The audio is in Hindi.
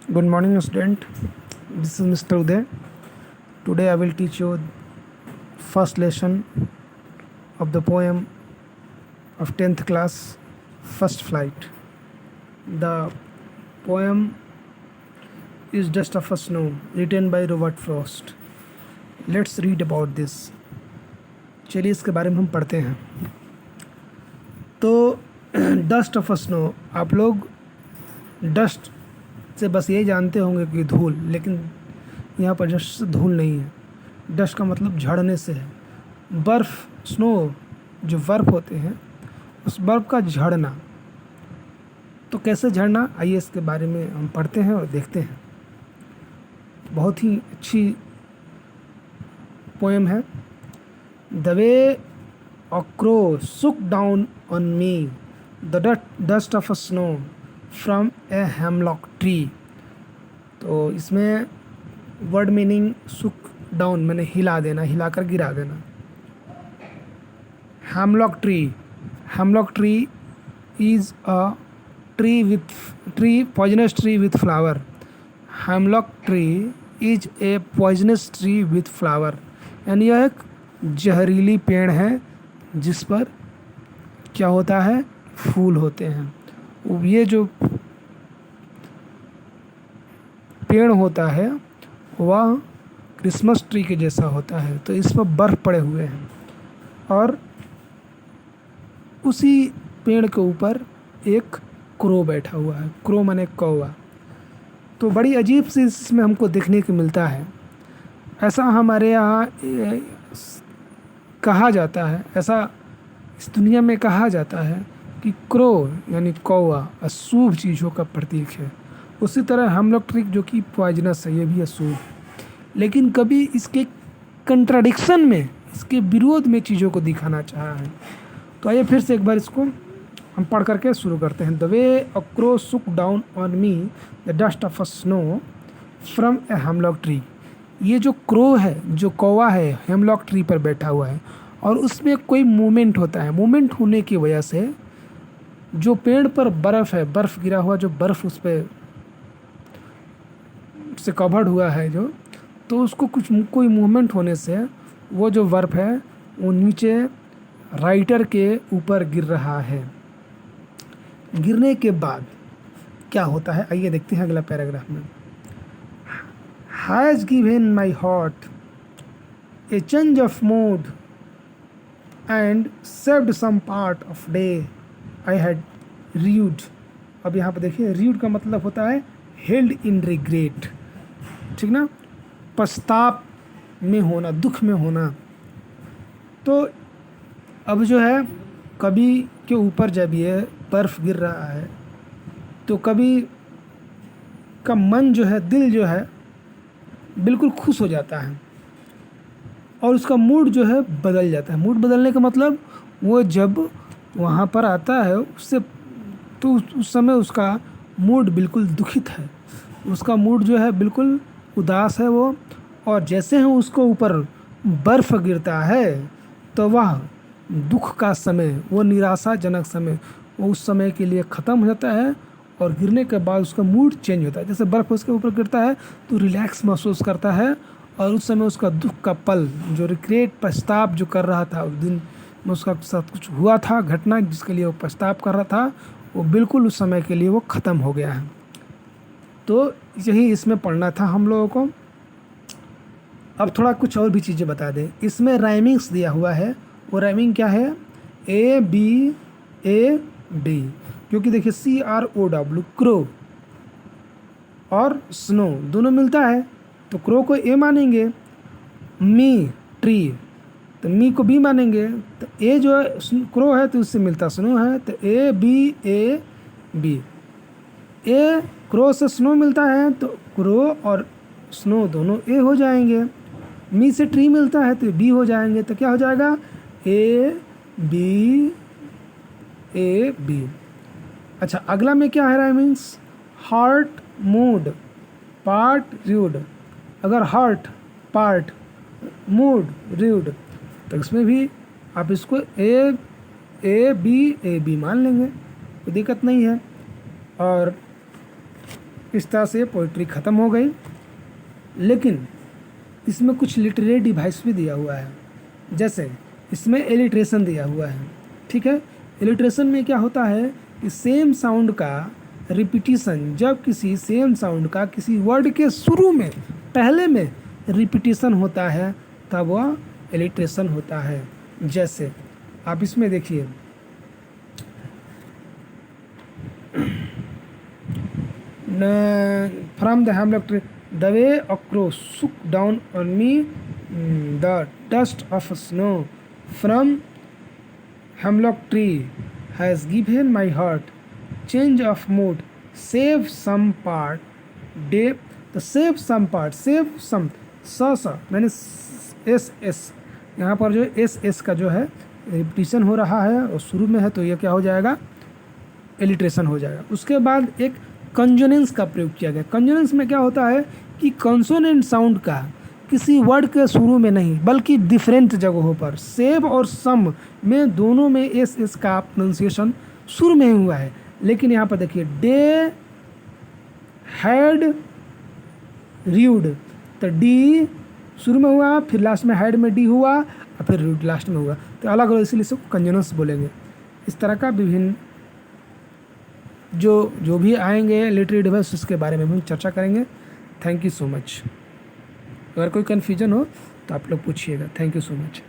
Good morning, student. This is Mr. Uday. Today I will teach you first lesson of the poem of 10th class, First Flight. The poem is Dust of a Snow, written by Robert Frost. Let's read about this. चलिए इसके बारे में हम पढ़ते हैं. तो डस्ट ऑफ अ स्नो, आप लोग डस्ट से बस ये जानते होंगे कि धूल, लेकिन यहाँ पर डस्ट धूल नहीं है. डस्ट का मतलब झड़ने से है. बर्फ़, स्नो जो बर्फ़ होते हैं, उस बर्फ़ का झड़ना. तो कैसे झड़ना, आइए इसके बारे में हम पढ़ते हैं और देखते हैं. बहुत ही अच्छी पोएम है. द वे अ क्रो सुक down on me the dust of a snow from a hemlock tree. तो इसमें वर्ड मीनिंग सुक डाउन मैंने हिला देना, हिलाकर गिरा देना. Hemlock tree is a tree poisonous tree with flower. Hemlock tree is a poisonous tree with flower. यानी यह एक जहरीली पेड़ है जिस पर क्या होता है, फूल होते हैं. ये जो पेड़ होता है वह क्रिसमस ट्री के जैसा होता है. तो इस पर बर्फ़ पड़े हुए हैं और उसी पेड़ के ऊपर एक क्रो बैठा हुआ है. क्रो माने कौवा. तो बड़ी अजीब सी इसमें हमको देखने को मिलता है. ऐसा हमारे यहाँ कहा जाता है, ऐसा इस दुनिया में कहा जाता है कि क्रो यानी कौवा अशुभ चीज़ों का प्रतीक है. उसी तरह हेमलॉक ट्री जो कि पॉइजनस है, ये भी अशुभ. लेकिन कभी इसके कंट्राडिक्शन में, इसके विरोध में चीज़ों को दिखाना चाहा है. तो आइए फिर से एक बार इसको हम पढ़ करके शुरू करते हैं. द वे अ क्रो सुक down on me the dust of a snow from a hemlock tree. ये जो क्रो है, जो कौवा है, हेमलॉक ट्री पर बैठा हुआ है और उसमें कोई मूवमेंट होता है. मूवमेंट होने की वजह से जो पेड़ पर बर्फ़ है, बर्फ़ गिरा हुआ जो बर्फ़ उस पर से कवर्ड हुआ है जो, तो उसको कोई मूवमेंट होने से वो जो बर्फ़ है वो नीचे राइटर के ऊपर गिर रहा है. गिरने के बाद क्या होता है, आइए देखते हैं अगला पैराग्राफ में. Has given my heart a change of mood and saved some part of day I had read. अब यहाँ पर देखिए, रीड का मतलब होता है हेल्ड इन रिग्रेट. ठीक ना, पछताप में होना, दुख में होना. तो अब जो है, कभी के ऊपर जब ये बर्फ़ गिर रहा है तो कभी का मन जो है, दिल जो है, बिल्कुल खुश हो जाता है और उसका मूड जो है बदल जाता है. मूड बदलने का मतलब वो जब वहाँ पर आता है उससे, तो उस समय उसका मूड बिल्कुल दुखित है. उसका मूड जो है बिल्कुल उदास है वो. और जैसे ही उसको ऊपर बर्फ़ गिरता है तो वह दुख का समय, वो निराशाजनक समय, वो उस समय के लिए ख़त्म हो जाता है और गिरने के बाद उसका मूड चेंज होता है. जैसे बर्फ़ उसके ऊपर गिरता है तो रिलैक्स महसूस करता है और उस समय उसका दुख का पल, जो रिग्रेट, पछताप जो कर रहा था, उस दिन में उसका साथ कुछ हुआ था घटना जिसके लिए वो पछताप कर रहा था, वो बिल्कुल उस समय के लिए वो ख़त्म हो गया है. तो यही इसमें पढ़ना था हम लोगों को. अब थोड़ा कुछ और भी चीज़ें बता दें. इसमें राइमिंग्स दिया हुआ है. वो राइमिंग क्या है, ए बी ए डी. क्योंकि देखिए CROW क्रो और स्नो दोनों मिलता है तो क्रो को ए मानेंगे. मी ट्री, तो मी को बी मानेंगे. तो ए जो है क्रो है तो उससे मिलता स्नो है, तो ए बी. ए क्रो से स्नो मिलता है तो क्रो और स्नो दोनों ए हो जाएंगे. मी से ट्री मिलता है तो बी हो जाएंगे. तो क्या हो जाएगा, ए बी. अच्छा, अगला में क्या है rhymings, heart mood part read. अगर हार्ट पार्ट मूड रीड तो इसमें भी आप इसको ए बी मान लेंगे, कोई दिक्कत नहीं है. और इस तरह से पोइट्री ख़त्म हो गई। लेकिन इसमें कुछ लिटरेरी डिवाइस भी दिया हुआ है, जैसे इसमें एलिट्रेशन दिया हुआ है। ठीक है, एलिट्रेशन में क्या होता है कि सेम साउंड का रिपीटिशन, जब किसी सेम साउंड का किसी वर्ड के शुरू में पहले में रिपीटिशन होता है तब वह एलिट्रेशन होता है। जैसे आप इसमें देखिए, from the hemlock tree the way across shook down on me the dust of snow from hemlock tree has given my heart change of mood save some part day. तो save some part, save some स मैंने एस एस, यहाँ पर जो एस एस का जो है रिपीटिशन हो रहा है और शुरू में है, तो ये क्या हो जाएगा, एलिट्रेशन हो जाएगा। उसके बाद एक कंजोनेंस का प्रयोग किया गया। कंजोनेंस में क्या होता है कि कंसोनेंट साउंड का किसी वर्ड के शुरू में नहीं बल्कि डिफरेंट जगहों पर, सेव और सम में दोनों में एस एस का प्रोनाउंसिएशन शुरू में ही हुआ है। लेकिन यहाँ पर देखिए डे हैड रीड, तो डी शुरू में हुआ, फिर लास्ट में हैड में डी हुआ और फिर रीड लास्ट में हुआ, तो अलग अलग, इसीलिए इसको कंजोनेंस बोलेंगे। इस तरह का विभिन्न जो भी आएंगे लिटरेरी डिवाइस उसके बारे में हम चर्चा करेंगे। Thank you so much. अगर कोई कन्फ्यूजन हो तो आप लोग पूछिएगा। Thank you so much.